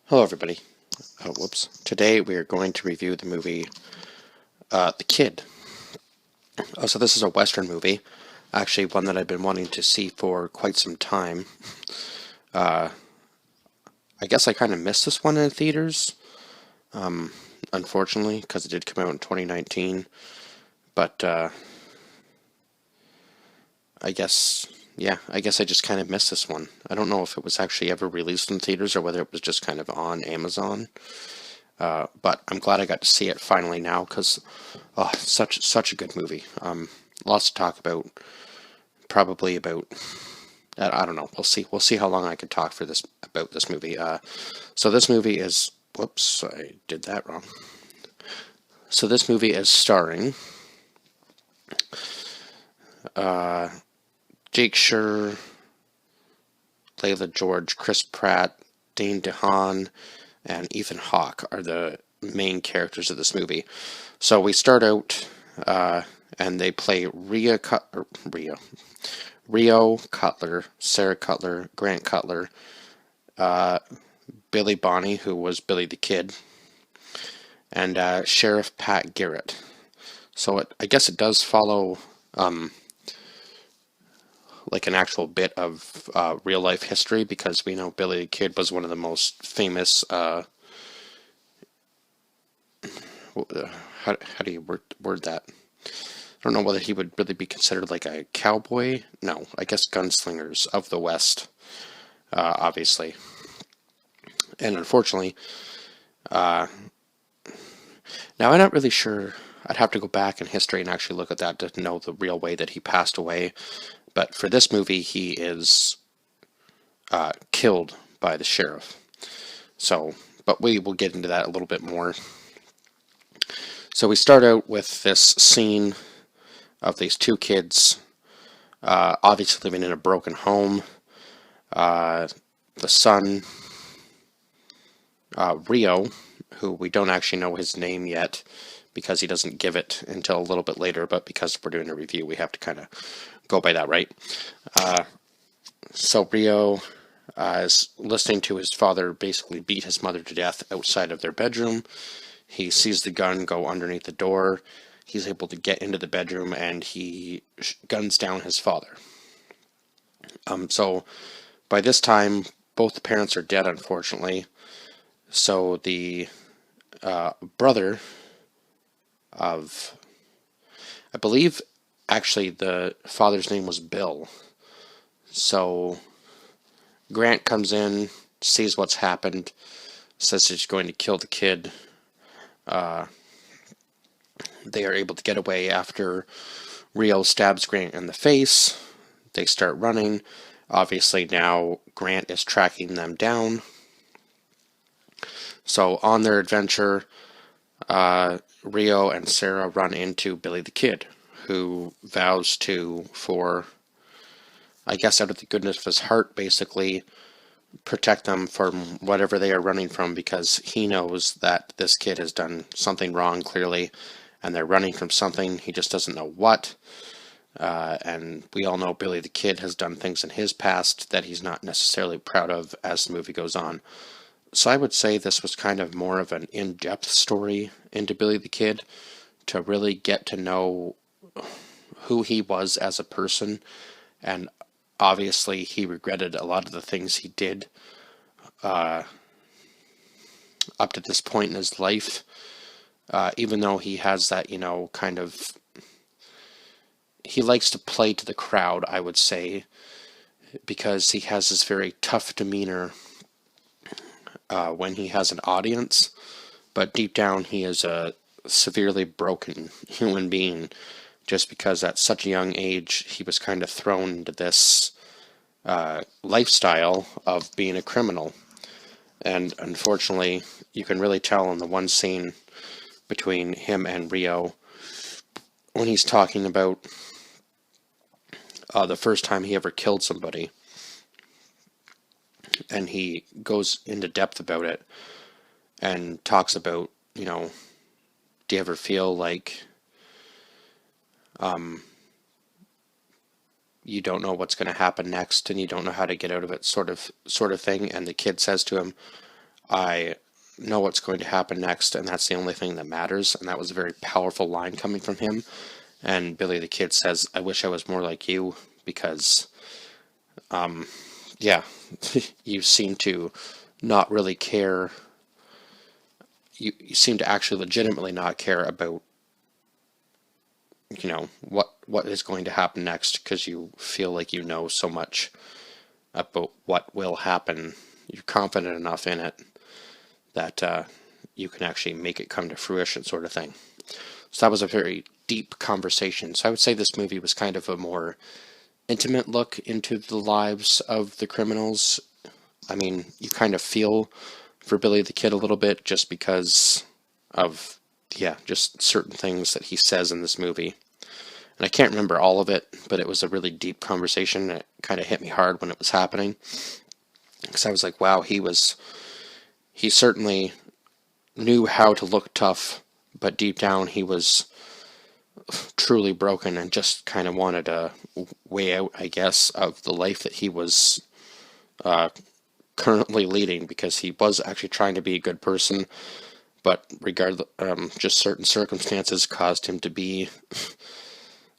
Hello everybody. Whoops. Today we are going to review the movie The Kid. So this is a Western movie, actually one that I've been wanting to see for quite some time. I guess I kind of missed this one in theaters, unfortunately, because it did come out in 2019. But I guess I just kind of missed this one. I don't know if it was actually ever released in theaters or whether it was just kind of on Amazon. But I'm glad I got to see it finally now because such a good movie. Lots to talk about. Probably about I don't know. We'll see how long I can talk about this movie. So this movie is whoops, I did that wrong. So this movie is starring Jake Schur, Layla George, Chris Pratt, Dane DeHaan, and Ethan Hawke are the main characters of this movie. So we start out, and they play Rio Cutler, Sarah Cutler, Grant Cutler, Billy Bonney, who was Billy the Kid, and Sheriff Pat Garrett. So I guess it does follow like an actual bit of real life history, because we know Billy the Kid was one of the most famous. How do you word that? I don't know whether he would really be considered like a cowboy. No, I guess gunslingers of the West, obviously. And unfortunately, now I'm not really sure. I'd have to go back in history and actually look at that to know the real way that he passed away. But for this movie, he is killed by the sheriff. So, but we will get into that a little bit more. So we start out with this scene of these two kids, obviously living in a broken home. The son, Rio, who we don't actually know his name yet, because he doesn't give it until a little bit later, but because we're doing a review, we have to kind of go by that, right? So Rio is listening to his father basically beat his mother to death outside of their bedroom. He sees the gun go underneath the door. He's able to get into the bedroom, and he guns down his father. So by this time, both the parents are dead, unfortunately. So the brother of, I believe, actually the father's name was Bill. So Grant comes in, sees what's happened, says he's going to kill the kid. They are able to get away after Rio stabs Grant in the face. They start running. Obviously now Grant is tracking them down. So on their adventure, Rio and Sarah run into Billy the Kid, who vows to, for, I guess out of the goodness of his heart, basically protect them from whatever they are running from, because he knows that this kid has done something wrong, clearly, and they're running from something. He just doesn't know what. And we all know Billy the Kid has done things in his past that he's not necessarily proud of as the movie goes on. So I would say this was kind of more of an in-depth story into Billy the Kid, to really get to know who he was as a person. And obviously he regretted a lot of the things he did up to this point in his life. Even though he has that, kind of, he likes to play to the crowd, I would say, because he has this very tough demeanor when he has an audience, but deep down he is a severely broken human being, just because at such a young age he was kind of thrown into this lifestyle of being a criminal. And unfortunately, you can really tell in the one scene between him and Rio, when he's talking about the first time he ever killed somebody, and he goes into depth about it and talks about, do you ever feel like you don't know what's going to happen next and you don't know how to get out of it, sort of thing. And the kid says to him, I know what's going to happen next, and that's the only thing that matters. And that was a very powerful line coming from him. And Billy the Kid says, I wish I was more like you, because, yeah, you seem to not really care. You seem to actually legitimately not care about, what is going to happen next, because you feel like you know so much about what will happen. You're confident enough in it that you can actually make it come to fruition, sort of thing. So that was a very deep conversation. So I would say this movie was kind of a more intimate look into the lives of the criminals. I mean, you kind of feel for Billy the Kid a little bit, just because of, just certain things that he says in this movie. And I can't remember all of it, but it was a really deep conversation. It kind of hit me hard when it was happening, because I was like, wow, he certainly knew how to look tough, but deep down he was truly broken and just kind of wanted a way out, I guess, of the life that he was currently leading, because he was actually trying to be a good person, but just certain circumstances caused him to be,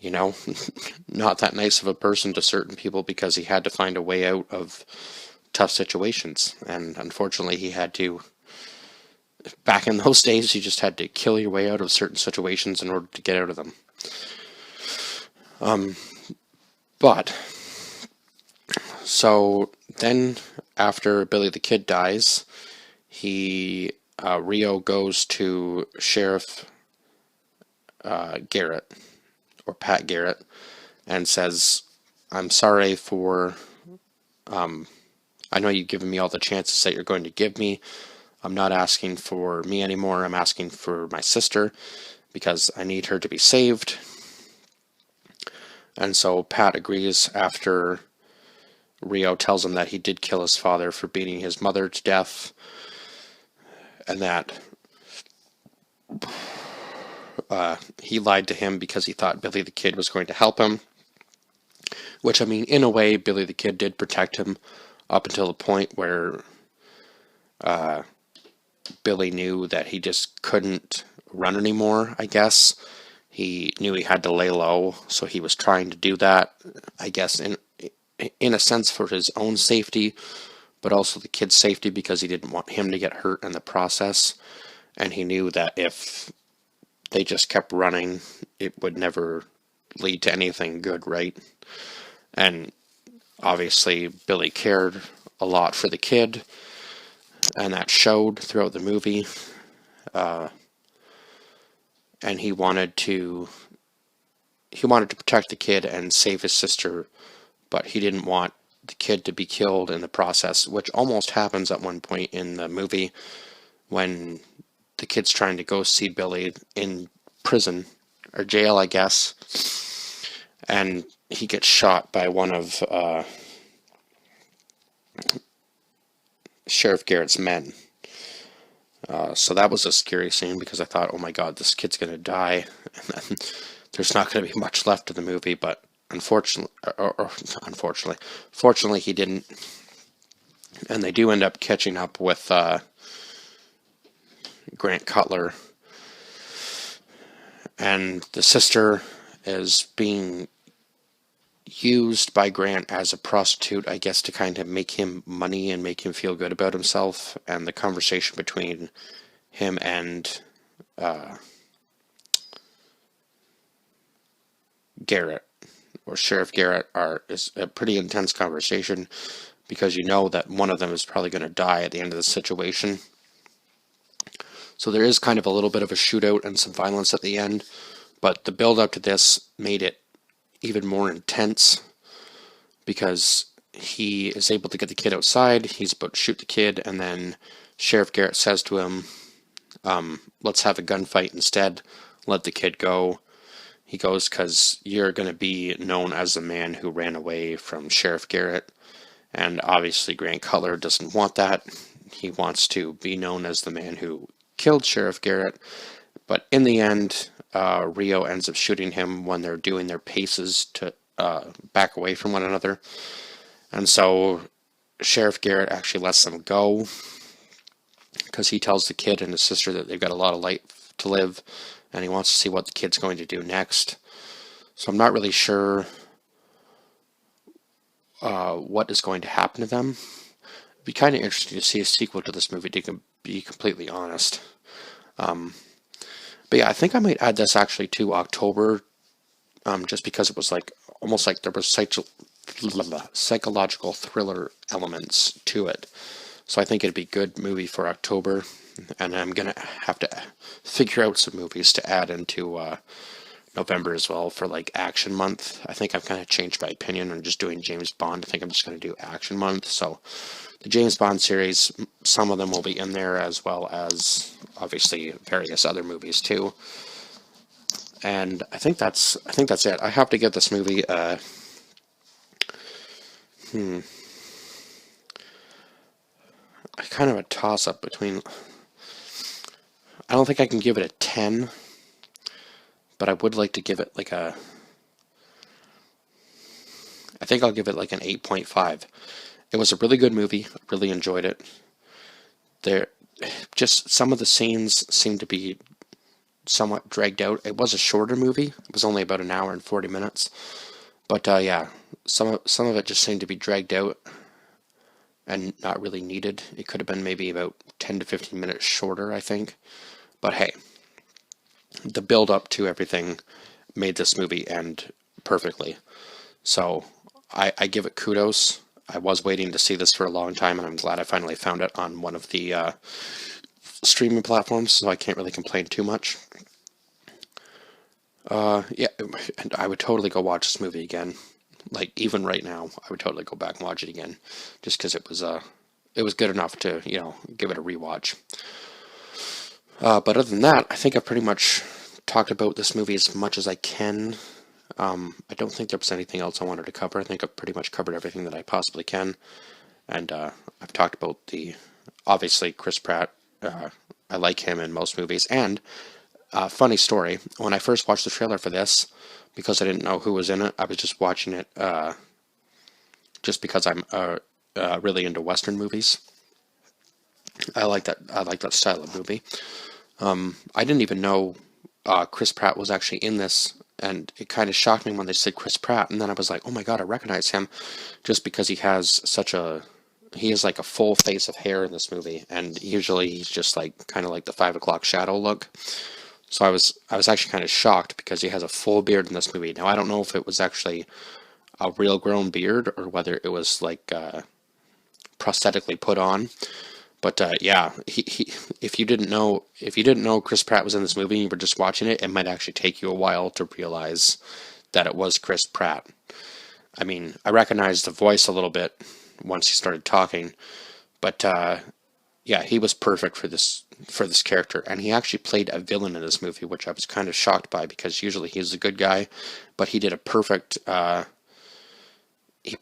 not that nice of a person to certain people, because he had to find a way out of tough situations. And unfortunately, he had to, back in those days, you just had to kill your way out of certain situations in order to get out of them. But, so then after Billy the Kid dies, Rio goes to Sheriff Garrett, or Pat Garrett, and says, I'm sorry for, I know you've given me all the chances that you're going to give me. I'm not asking for me anymore. I'm asking for my sister, because I need her to be saved. And so Pat agrees after Rio tells him that he did kill his father for beating his mother to death, and that he lied to him because he thought Billy the Kid was going to help him. Which, I mean, in a way, Billy the Kid did protect him up until the point where Billy knew that he just couldn't run anymore, I guess. He knew he had to lay low, so he was trying to do that, I guess, in a sense for his own safety, but also the kid's safety, because he didn't want him to get hurt in the process. And he knew that if they just kept running, it would never lead to anything good, right? And obviously, Billy cared a lot for the kid, and that showed throughout the movie. And he wanted to protect the kid and save his sister, but he didn't want the kid to be killed in the process, which almost happens at one point in the movie when the kid's trying to go see Billy in prison, or jail, I guess, and he gets shot by one of Sheriff Garrett's men. So that was a scary scene, because I thought, oh my god, this kid's going to die, and then there's not going to be much left of the movie, but fortunately he didn't. And they do end up catching up with Grant Cutler, and the sister is being used by Grant as a prostitute, I guess, to kind of make him money and make him feel good about himself. And the conversation between him and Garrett, or Sheriff Garrett, is a pretty intense conversation, because you know that one of them is probably going to die at the end of the situation. So there is kind of a little bit of a shootout and some violence at the end, but the build up to this made it even more intense, because he is able to get the kid outside. He's about to shoot the kid, and then Sheriff Garrett says to him, let's have a gunfight instead. Let the kid go. He goes, because you're going to be known as the man who ran away from Sheriff Garrett. And obviously Grant Cutler doesn't want that. He wants to be known as the man who killed Sheriff Garrett. But in the end, Rio ends up shooting him when they're doing their paces to back away from one another. And so Sheriff Garrett actually lets them go. because he tells the kid and his sister that they've got a lot of life to live, and he wants to see what the kid's going to do next. So I'm not really sure what is going to happen to them. It'd be kind of interesting to see a sequel to this movie, to be completely honest. But yeah, I think I might add this actually to October, just because it was like almost like there was psychological thriller elements to it. So I think it'd be a good movie for October, and I'm gonna have to figure out some movies to add into November as well for like action month. I think I've kind of changed my opinion on just doing James Bond. I think I'm just going to do action month. So the James Bond series, some of them will be in there, as well as obviously various other movies too. And I think that's it. I have to give this movie kind of a toss up between. I don't think I can give it a 10, but I would like to give it like a. I think I'll give it like an 8.5. It was a really good movie. I really enjoyed it. There, just some of the scenes seemed to be somewhat dragged out. It was a shorter movie. It was only about an hour and 40 minutes. But yeah, some of it just seemed to be dragged out and not really needed. It could have been maybe about 10 to 15 minutes shorter, I think. But hey, the build up to everything made this movie end perfectly. So I give it kudos. I was waiting to see this for a long time, and I'm glad I finally found it on one of the streaming platforms, so I can't really complain too much. Yeah, and I would totally go watch this movie again. Like, even right now, I would totally go back and watch it again, just because it was good enough to, give it a rewatch. But other than that, I think I pretty much talked about this movie as much as I can. I don't think there was anything else I wanted to cover. I think I've pretty much covered everything that I possibly can. And I've talked about obviously, Chris Pratt. I like him in most movies. And funny story, when I first watched the trailer for this, because I didn't know who was in it, I was just watching it just because I'm really into Western movies. I like that style of movie. I didn't even know Chris Pratt was actually in this, and it kind of shocked me when they said Chris Pratt, and then I was like, oh my god, I recognize him, just because he has like a full face of hair in this movie, and usually he's just like kind of like the 5 o'clock shadow look. So I was actually kind of shocked because he has a full beard in this movie. Now I don't know if it was actually a real grown beard or whether it was like prosthetically put on. But yeah, if you didn't know Chris Pratt was in this movie and you were just watching it, it might actually take you a while to realize that it was Chris Pratt. I mean, I recognized the voice a little bit once he started talking, but yeah, he was perfect for this character, and he actually played a villain in this movie, which I was kind of shocked by, because usually he's a good guy, but he did he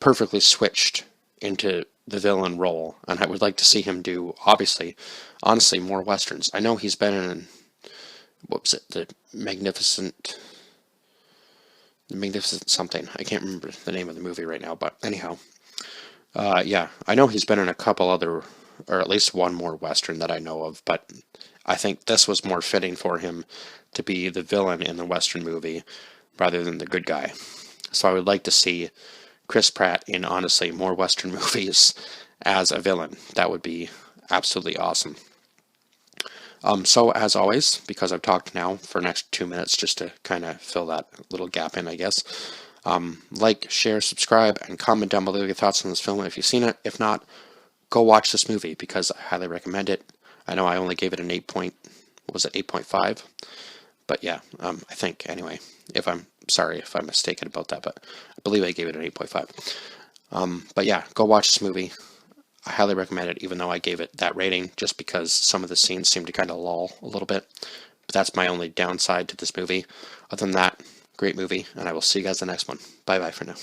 perfectly switched into the villain role, and I would like to see him do, honestly, more westerns. I know he's been in, what was it, the Magnificent something. I can't remember the name of the movie right now, but anyhow, yeah, I know he's been in a couple other, or at least one more western that I know of, but I think this was more fitting for him to be the villain in the western movie rather than the good guy. So I would like to see Chris Pratt in, honestly, more western movies as a villain. That would be absolutely awesome. So as always, because I've talked now for the next 2 minutes just to kind of fill that little gap in, I guess, like, share, subscribe, and comment down below your thoughts on this film if you've seen it. If not, go watch this movie because I highly recommend it. I know I only gave it an 8.5? But yeah, I think, anyway. I'm sorry if I'm mistaken about that, but I believe I gave it an 8.5. But yeah, go watch this movie. I highly recommend it, even though I gave it that rating, just because some of the scenes seem to kind of lull a little bit. But that's my only downside to this movie. Other than that, great movie, and I will see you guys in the next one. Bye-bye for now.